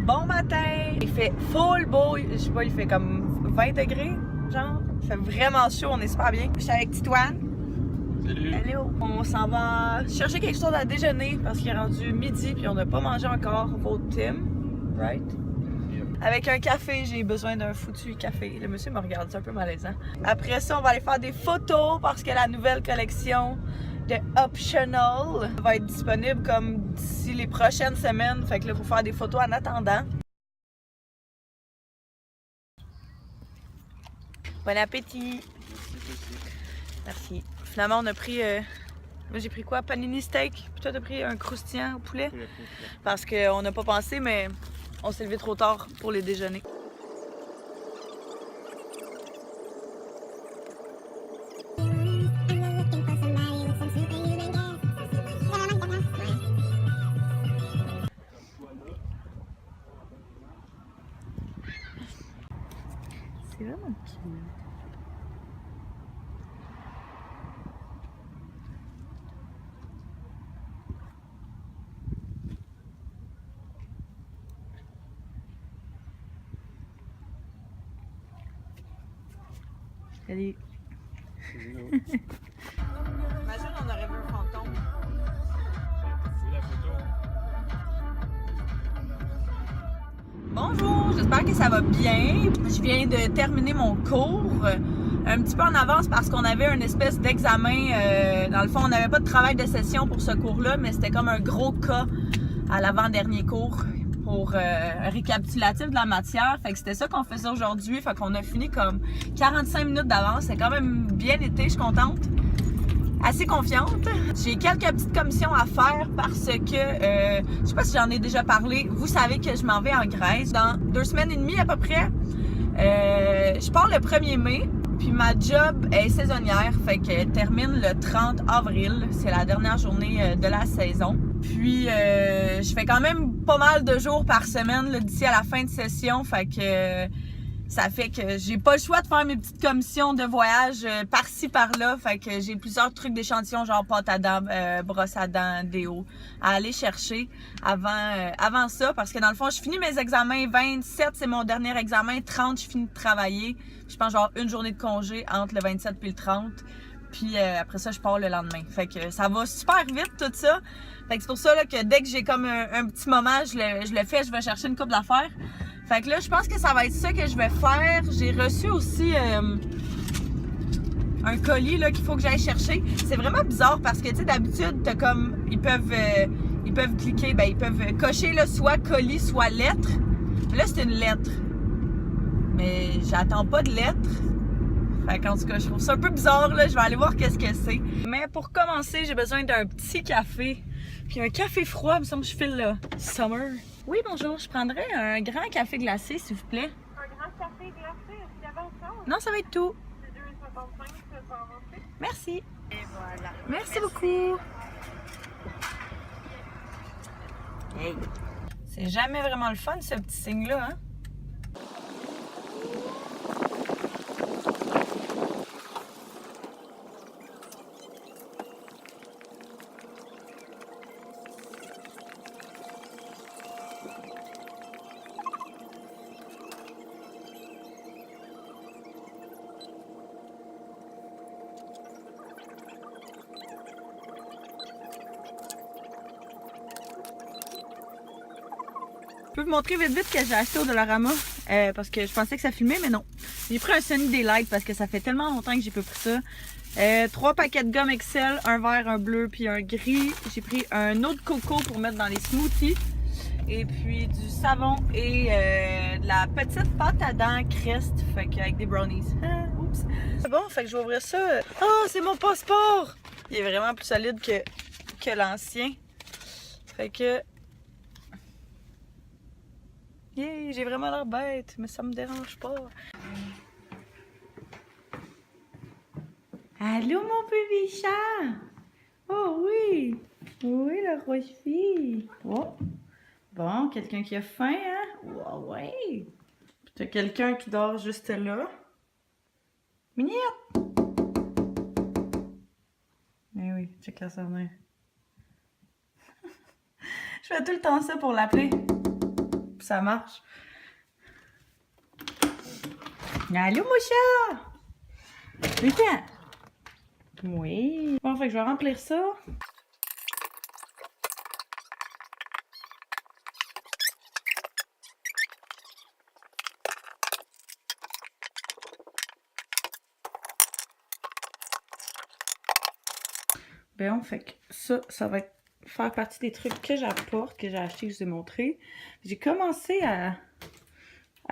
Bon matin! Il fait full beau, je sais pas, il fait comme 20 degrés, genre. Il fait vraiment chaud, on est super bien. Je suis avec Titoine. Salut! Hello! On s'en va chercher quelque chose à déjeuner parce qu'il est rendu midi puis on n'a pas mangé encore au Tim, right? Yep. Avec un café, j'ai besoin d'un foutu café. Le monsieur me regarde, c'est un peu malaisant. Après ça, on va aller faire des photos parce que la nouvelle collection de Optional va être disponible comme d'ici les prochaines semaines. Fait que là, il faut faire des photos en attendant. Bon appétit! Merci. Finalement, on a pris... moi, j'ai pris quoi? Panini steak. Puis toi, t'as pris un croustillant au poulet? Parce qu'on n'a pas pensé, mais on s'est levé trop tard pour les déjeuners. C'est vraiment cute. Salut. Imagine, on aurait vu un fantôme. C'est la photo. Bonjour, j'espère que ça va bien. Je viens de terminer mon cours un petit peu en avance parce qu'on avait une espèce d'examen. Dans le fond, on n'avait pas de travail de session pour ce cours-là, mais c'était comme un gros cas à l'avant-dernier cours pour un récapitulatif de la matière. Fait que c'était ça qu'on faisait aujourd'hui. Fait qu'on a fini comme 45 minutes d'avance. C'est quand même bien été, je suis contente. Assez confiante. J'ai quelques petites commissions à faire parce que, je sais pas si j'en ai déjà parlé, vous savez que je m'en vais en Grèce dans 2 semaines et demie à peu près. Je pars le 1er mai, puis ma job est saisonnière, fait qu'elle termine le 30 avril. C'est la dernière journée de la saison. Puis, je fais quand même pas mal de jours par semaine d'ici à la fin de session, fait que... Ça fait que j'ai pas le choix de faire mes petites commissions de voyage par-ci, par-là. Fait que j'ai plusieurs trucs d'échantillon, genre pâte à dents, brosse à dents, déo, à aller chercher avant ça. Parce que dans le fond, je finis mes examens. 27, c'est mon dernier examen. 30, je finis de travailler. Je pense genre une journée de congé entre le 27 puis le 30. Puis après ça, je pars le lendemain. Fait que ça va super vite, tout ça. Fait que c'est pour ça là, que dès que j'ai comme un petit moment, je le fais, je vais chercher une couple d'affaires. Fait que là, je pense que ça va être ça que je vais faire. J'ai reçu aussi un colis là qu'il faut que j'aille chercher. C'est vraiment bizarre parce que, tu sais, d'habitude, t'as comme... Ils peuvent cliquer, ben ils peuvent cocher là, soit colis, soit lettre. Là, c'est une lettre. Mais j'attends pas de lettre. Fait qu'en tout cas, je trouve ça un peu bizarre, là. Je vais aller voir qu'est-ce que c'est. Mais pour commencer, j'ai besoin d'un petit café. Puis un café froid, il me semble que je file là. Summer. Oui, bonjour. Je prendrais un grand café glacé, s'il vous plaît. Un grand café glacé, est-ce qu'il y avait autre chose? Non, ça va être tout. C'est 2,65, ça va avancer. Merci. Et voilà. Merci beaucoup. Hey. C'est jamais vraiment le fun, ce petit signe-là, hein? Je peux vous montrer vite vite que j'ai acheté au Dollarama parce que je pensais que ça filmait, mais non. J'ai pris un Sunny Daylight parce que ça fait tellement longtemps que j'ai pas pris ça. 3 paquets de gomme Excel, un vert, un bleu puis un gris. J'ai pris un eau de coco pour mettre dans les smoothies. Et puis du savon et de la petite pâte à dents Crest, fait qu'avec des brownies. Oups. C'est bon, fait que je vais ouvrir ça. Oh, c'est mon passeport! Il est vraiment plus solide que l'ancien. Fait que... Yeah, j'ai vraiment l'air bête, mais ça me dérange pas. Allô, mon bébé chat! Oh oui! Oui, la roche-fille! Oh! Bon, quelqu'un qui a faim, hein? Oh, ouais! Puis t'as quelqu'un qui dort juste là. Mignette! Eh oui, check la sonnerie. Je fais tout le temps ça pour l'appeler. puis ça marche. Allô, mon chat! Viens! Oui. Bon, fait que je vais remplir ça. Ben, fait que ça va faire partie des trucs que j'apporte, que j'ai acheté, que je vous ai montré. J'ai commencé à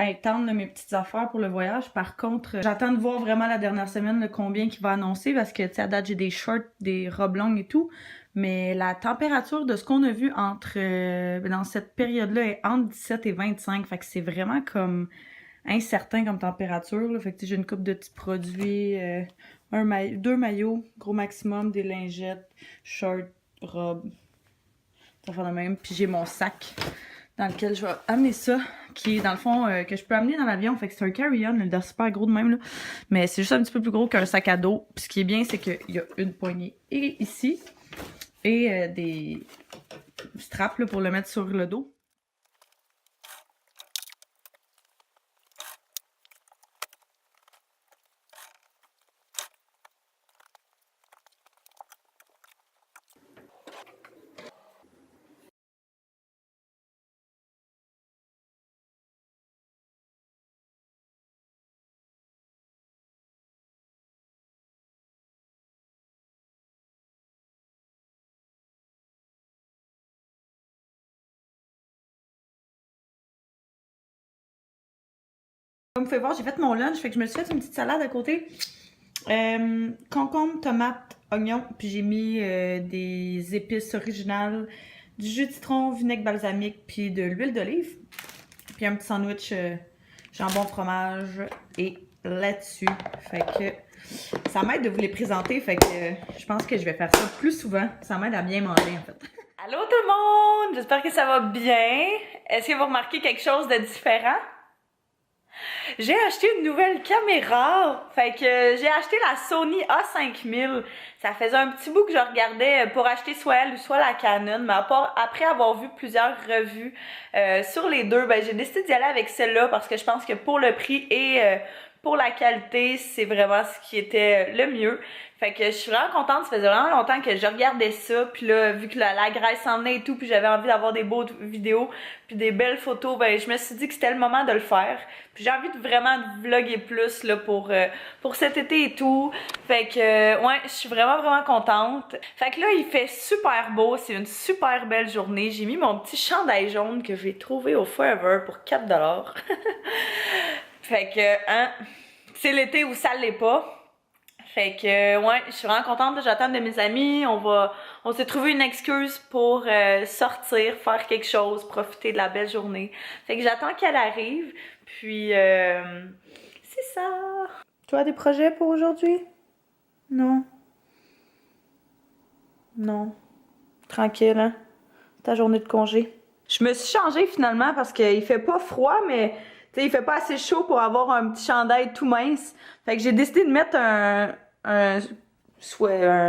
étendre mes petites affaires pour le voyage. Par contre, j'attends de voir vraiment la dernière semaine combien qu'il va annoncer parce que, tu sais, à date, j'ai des shorts, des robes longues et tout. Mais la température de ce qu'on a vu dans cette période-là est entre 17 et 25. Fait que c'est vraiment comme incertain comme température. Là. Fait que j'ai une coupe de petits produits, deux maillots, gros maximum, des lingettes, shorts, robes. Ça fait de même. Puis j'ai mon sac dans lequel je vais amener ça, qui est dans le fond que je peux amener dans l'avion. Fait que c'est un carry-on, il est super gros de même, là. Mais c'est juste un petit peu plus gros qu'un sac à dos. Puis ce qui est bien, c'est qu'il y a une poignée et ici et des straps là, pour le mettre sur le dos. Comme vous pouvez voir, j'ai fait mon lunch, fait que je me suis fait une petite salade à côté. Concombre, tomate, oignon, puis j'ai mis des épices originales, du jus de citron, vinaigre balsamique, puis de l'huile d'olive. Puis un petit sandwich jambon fromage et là-dessus. Fait que ça m'aide de vous les présenter, fait que je pense que je vais faire ça plus souvent. Ça m'aide à bien manger en fait. Allô tout le monde! J'espère que ça va bien. Est-ce que vous remarquez quelque chose de différent? J'ai acheté une nouvelle caméra, fait que j'ai acheté la Sony A5000. Ça faisait un petit bout que je regardais pour acheter soit elle ou soit la Canon, mais après avoir vu plusieurs revues sur les deux, ben j'ai décidé d'y aller avec celle-là parce que je pense que pour le prix et pour la qualité, c'est vraiment ce qui était le mieux. Fait que je suis vraiment contente, ça faisait vraiment longtemps que je regardais ça, puis là, vu que la Grèce s'en venait et tout, puis j'avais envie d'avoir des beaux vidéos, puis des belles photos, ben je me suis dit que c'était le moment de le faire. Puis j'ai envie de vraiment vlogger plus là pour cet été et tout. Fait que ouais, je suis vraiment contente. Fait que là, il fait super beau, c'est une super belle journée. J'ai mis mon petit chandail jaune que j'ai trouvé au Forever pour 4$. Fait que, hein, c'est l'été où ça l'est pas. Fait que, ouais, je suis vraiment contente. J'attends de mes amis. On s'est trouvé une excuse pour sortir, faire quelque chose, profiter de la belle journée. Fait que j'attends qu'elle arrive. Puis, c'est ça. Tu as des projets pour aujourd'hui? Non. Non. Tranquille, hein? Ta journée de congé. Je me suis changée finalement parce qu'il fait pas froid, mais tu sais, il fait pas assez chaud pour avoir un petit chandail tout mince. Fait que j'ai décidé de mettre un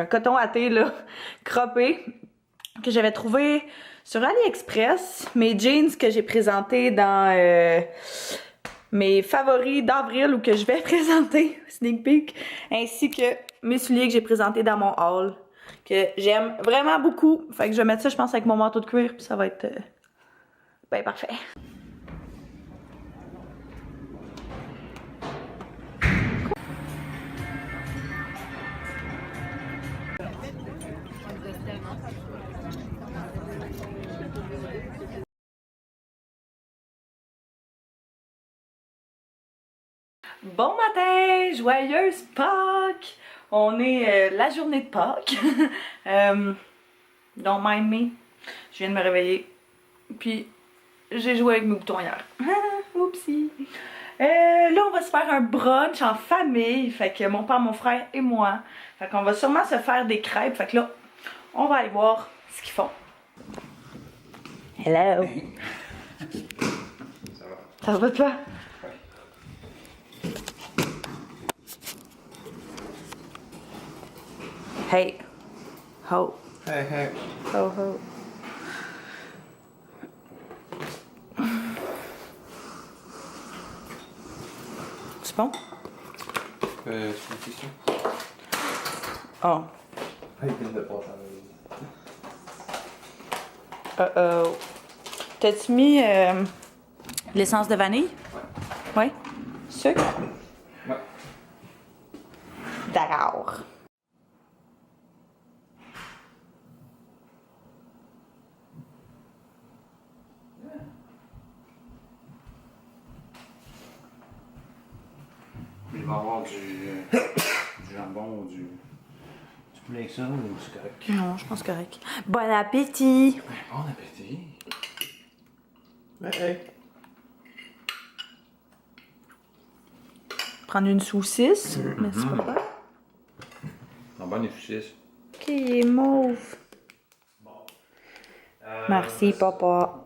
coton à thé, là, croppé, que j'avais trouvé sur AliExpress. Mes jeans que j'ai présentés dans mes favoris d'avril ou que je vais présenter, sneak peek, ainsi que mes souliers que j'ai présentés dans mon haul, que j'aime vraiment beaucoup. Fait que je vais mettre ça, je pense, avec mon manteau de cuir, puis ça va être ben parfait. Bon matin, joyeuse Pâques! On est la journée de Pâques. Don't mind me. Je viens de me réveiller. Puis j'ai joué avec mes boutons hier. Oupsie! Là, on va se faire un brunch en famille. Fait que mon père, mon frère et moi. Fait qu'on va sûrement se faire des crêpes. Fait que là, on va aller voir ce qu'ils font. Hello! Ça va toi? Hey, ho. Hey, hey. Ho, ho. C'est bon? C'est une question. Oh. Ah, il vient de passer T'as-tu mis l'essence de vanille? Ouais. Ouais? Sucre? Ouais. D'accord. Il va y avoir du jambon ou du poulet avec ça ou c'est correct? Non, je pense correct. Bon appétit! Bon appétit! Prendre une saucisse, mais c'est pas grave. Non, bonne saucisse. Ok, il est mauve. Merci, papa.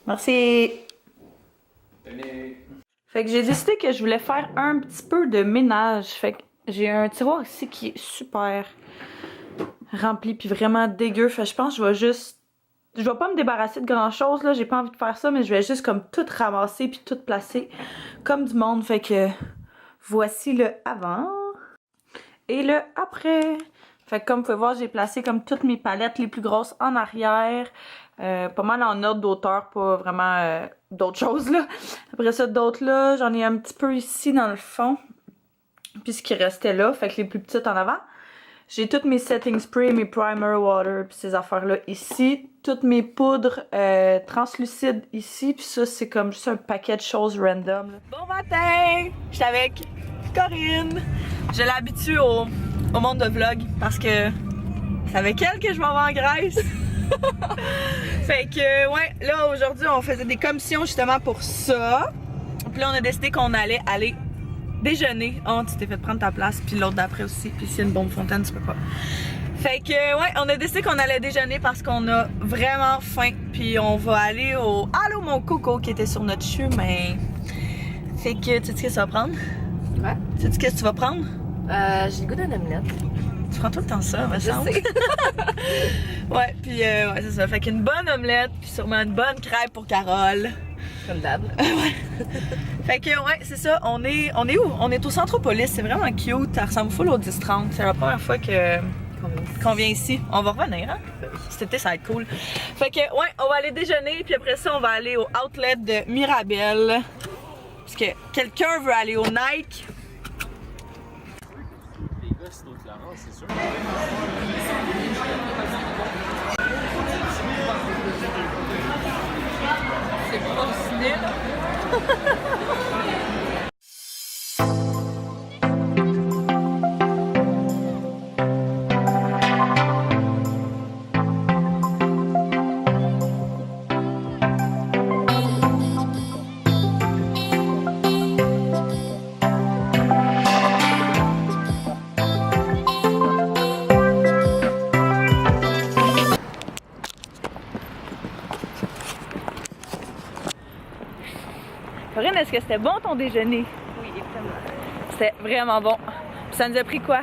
Merci. Fait que j'ai décidé que je voulais faire un petit peu de ménage. Fait que j'ai un tiroir ici qui est super rempli puis vraiment dégueu. Fait que je pense que je vais juste... Je vais pas me débarrasser de grand chose là, j'ai pas envie de faire ça, mais je vais juste comme tout ramasser puis tout placer comme du monde. Fait que voici le avant et le après. Fait que comme vous pouvez voir, j'ai placé comme toutes mes palettes les plus grosses en arrière. Pas mal en ordre d'auteur, pas vraiment d'autres choses là. Après ça, d'autres là, j'en ai un petit peu ici dans le fond. Puis ce qui restait là, fait que les plus petites en avant. J'ai toutes mes setting spray, mes primer water, puis ces affaires-là ici. Toutes mes poudres translucides ici. Puis ça, c'est comme juste un paquet de choses random. Là. Bon matin! J'étais avec Corinne. Je l'habitue au monde de vlog parce que c'est avec elle que je m'en vais en Grèce. Fait que, ouais, là, aujourd'hui, on faisait des commissions justement pour ça. Puis là, on a décidé qu'on allait aller déjeuner. Oh, tu t'es fait prendre ta place, puis l'autre d'après aussi. Puis s'il y a une bombe fontaine, tu peux pas. Fait que, ouais, on a décidé qu'on allait déjeuner parce qu'on a vraiment faim. Puis on va aller au Allô mon coco qui était sur notre chemin. Fait que, tu sais ce que ça va prendre? Ouais. Tu sais ce que tu vas prendre? J'ai le goût d'une omelette. Tu prends tout le temps ça, me semble. sais. Ouais, puis ouais, c'est ça. Fait qu'une bonne omelette, puis sûrement une bonne crêpe pour Carole. Comme d'hab. Fait que ouais, c'est ça. On est où? On est au Centropolis. C'est vraiment cute. Ça ressemble full au 10-30. C'est la première fois qu'on vient ici. On va revenir, hein? Cet été, ça va être cool. Fait que ouais, on va aller déjeuner, puis après ça, on va aller au outlet de Mirabel. Parce que quelqu'un veut aller au Nike. Les gars, c'est au Clarence, c'est sûr. C'est pas au ciné, là. Corinne, est-ce que c'était bon ton déjeuner? Oui, évidemment. C'était vraiment bon. Puis ça nous a pris quoi?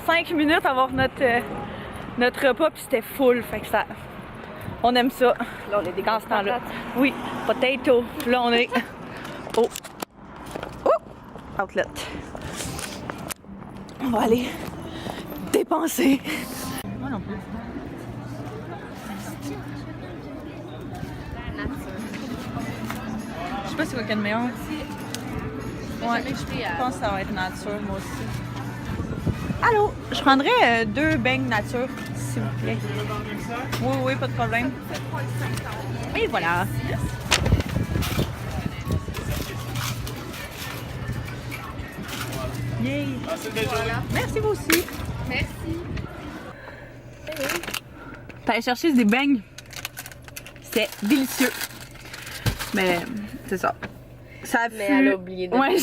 5 minutes à avoir notre repas, puis c'était full. Fait que ça... On aime ça. Là, on est des dans ce temps-là. patates. Oui, potato. Puis là, on est au outlet. On va aller dépenser. Moi non plus. Je sais pas c'est quoi qu'il y a de meilleur. Ouais, je pense que ça va être nature, moi aussi. Allô, je prendrais 2 beignes nature, s'il vous plaît. Oui, oui, pas de problème. Et voilà. Yay! Merci vous aussi. Merci. T'allais chercher des beignes. C'était délicieux. Mais c'est ça. Ça a Mais elle a oublié de... Ouais,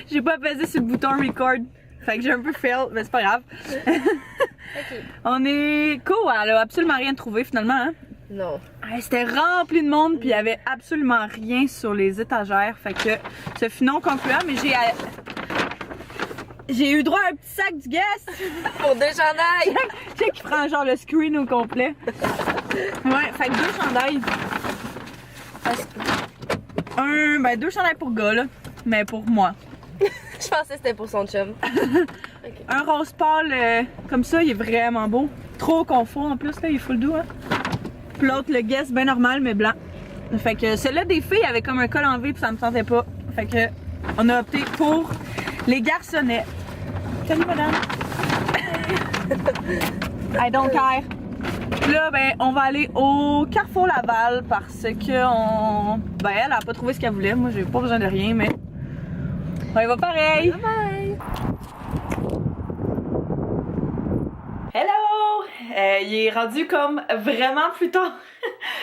j'ai pas pesé sur le bouton record. Fait que j'ai un peu fail, mais c'est pas grave. Ok. On est cool, elle a absolument rien trouvé finalement. Hein? Non. C'était rempli de monde, puis il y avait absolument rien sur les étagères. Fait que ce fut non concluant, mais j'ai eu droit à un petit sac du guest. Pour 2 chandails! Tu sais qui prend genre le screen au complet. Ouais, fait que 2 chandails. deux chandails pour gars, là, mais pour moi. Je pensais que c'était pour son chum. Un rose pâle comme ça, il est vraiment beau. Trop confort en plus, là, il est full doux. Hein. Puis l'autre, le Guess, bien normal, mais blanc. Fait que celui-là des filles avait comme un col en V, puis ça me tentait pas. Fait que on a opté pour les garçonnets. Salut madame! I don't care. Là, ben, on va aller au Carrefour Laval parce que elle a pas trouvé ce qu'elle voulait. Moi, j'ai pas besoin de rien, mais on y va pareil. Bye bye! Hello! Il est rendu comme vraiment plus tard.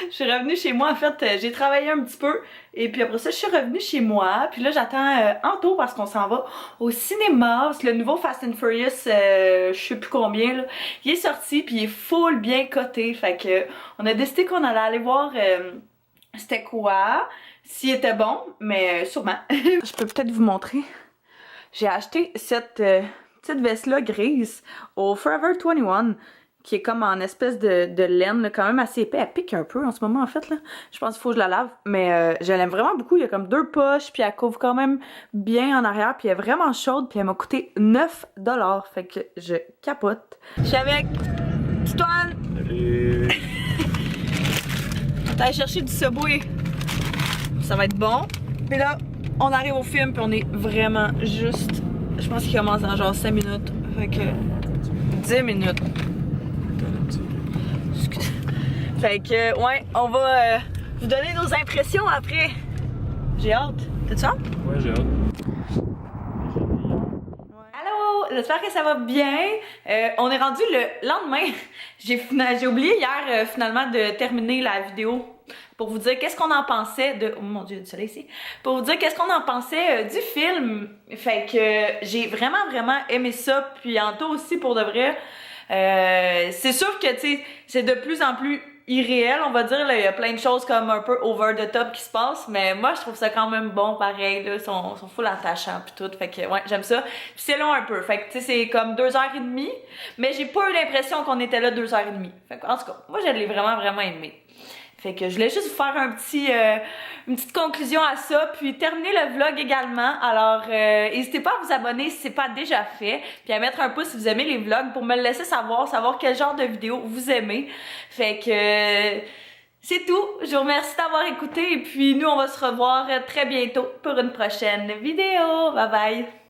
Je suis revenue chez moi. En fait, j'ai travaillé un petit peu. Et puis après ça, je suis revenue chez moi. Puis là, j'attends Anto parce qu'on s'en va au cinéma. C'est le nouveau Fast and Furious, je sais plus combien, là. Il est sorti, puis il est full bien coté. Fait que on a décidé qu'on allait aller voir c'était quoi, s'il était bon, mais sûrement. Je peux peut-être vous montrer. J'ai acheté cette petite veste-là grise au Forever 21. Qui est comme en espèce de laine, là, quand même assez épais. Elle pique un peu en ce moment, en fait, là. Je pense qu'il faut que je la lave. Mais je l'aime vraiment beaucoup. Il y a comme 2 poches, puis elle couvre quand même bien en arrière. Puis elle est vraiment chaude, puis elle m'a coûté 9 $. Fait que je capote. Je suis avec Titoine. Salut! T'as allé chercher du Subway. Ça va être bon. Puis là, on arrive au film, puis on est vraiment juste... Je pense qu'il commence dans genre 5 minutes. Fait que... 10 minutes. Fait que, ouais, on va vous donner nos impressions après. J'ai hâte. T'as-tu hâte? Ouais, j'ai hâte. Allô, j'espère que ça va bien. On est rendu le lendemain. J'ai oublié hier finalement de terminer la vidéo pour vous dire qu'est-ce qu'on en pensait de... Oh mon dieu, il y a du soleil ici. Pour vous dire qu'est-ce qu'on en pensait du film. Fait que j'ai vraiment aimé ça. Puis Anto aussi pour de vrai. C'est sûr que, tu sais, c'est de plus en plus irréel, on va dire. Là, il y a plein de choses comme un peu over the top qui se passent, mais moi, je trouve ça quand même bon, pareil. Là, ils sont full attachants pis tout. Fait que, ouais, j'aime ça. Puis c'est long un peu. Fait que, tu sais, c'est comme 2h30, mais j'ai pas eu l'impression qu'on était là 2h30. Fait que, en tout cas, moi, je l'ai vraiment aimé. Fait que je voulais juste vous faire une petite conclusion à ça, puis terminer le vlog également. Alors, n'hésitez pas à vous abonner si c'est pas déjà fait, puis à mettre un pouce si vous aimez les vlogs pour me le laisser savoir quel genre de vidéo vous aimez. Fait que c'est tout. Je vous remercie d'avoir écouté et puis nous, on va se revoir très bientôt pour une prochaine vidéo. Bye bye!